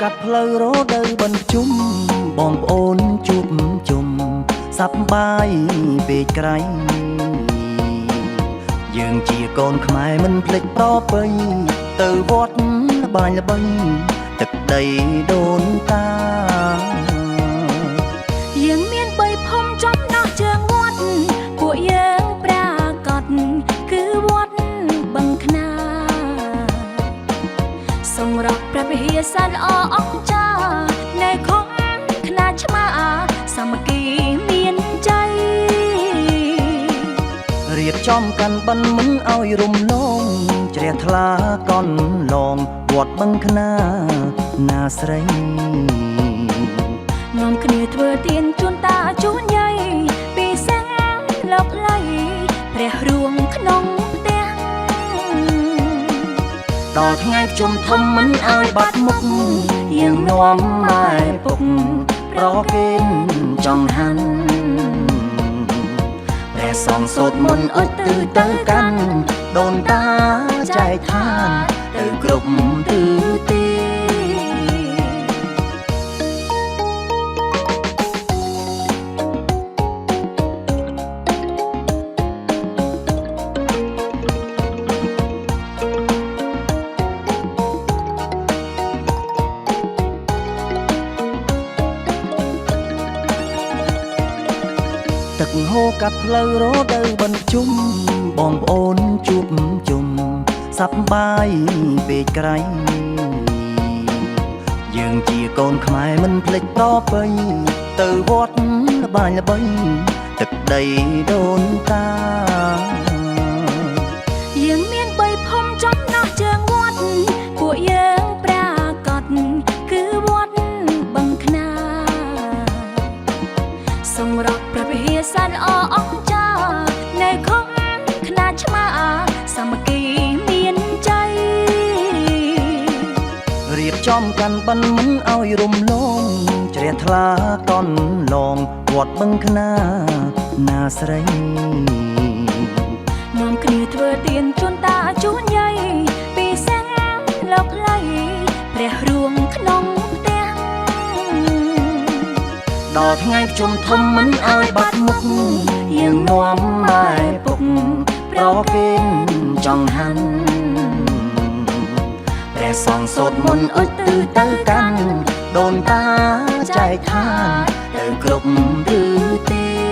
កាត់ផ្លូវរដូវបិណ្ឌជុំបងប្អូនជួបជុំសប្បាយពេកក្រៃយើងជាកូនខ្មែរមិនភ្លេចតបទៅវត្តល្បាញល្បីទឹកដីដូនតាយើងមានបីភូមិចំណោះជើងវត្តពួកយើងប្រាកដគឺវត្តបឹងខ្នាសម្រាប់ព្រះវិហារសែនល្អអស្ចារ្យនៃខុំខ្នាឆ្មាសាមគ្គីមានใจរៀបចំកាន់បិណ្ឌមិនឲ្យរំលងជ្រះថ្លាកន់ឡងវត្តបឹងខ្នាណាស្រីនាំគ្នាធ្វើទានជូនតាជូនយាយពីសិនលោកលៃព្រះរួងក្នុងផ្ទះដល់ថ្ងៃជុំធំមិនឲ្យបាត់មុខយើងនាំម៉ែពុកប្រគេនចង្ហាន់ព្រះសង្ឃសូត្រមន្តអុជទៅកាន់ដូនតាចែកឋានទៅគ្រប់ទិសទីទឹកហូរកាត់ផ្លូវរដូវបិណ្ឌជុំបងប្អូនជួបជុំសប្បាយពេកក្រៃយើងជាកូនខ្មែរមិនភ្លេចតបទៅវត្តល្បាញល្បីទឹកដីដូនតាយើងមានបីភូមិចំណោះជើងវត្តពួកយើងប្រាកដគឺវត្តបឹងខ្នាសម្រាប់ព្រះវិហារសែនល្អអស្ចារ្យនៃខុំខ្នាឆ្មាសាមគ្គីមានใจរៀបចំកាន់បិណ្ឌមិនឲ្យរំលងជ្រះថ្លាកន់ឡងវត្តបឹងខ្នាណាស្រីនាំគ្នាធ្វើទានជូនតាជូនយាយពីសិនលោកលៃព្រះរួងក្នុងផ្ទះដល់ថ្ងៃជុំធំមិនឲ្យបាត់មុខយើងនាំម៉ែពុកប្រគេនចង្ហាន់ព្រះសង្ឃសូត្រមន្តអុជទៅកាន់ដូនតាចែកឋានទៅគ្រប់ទិសទី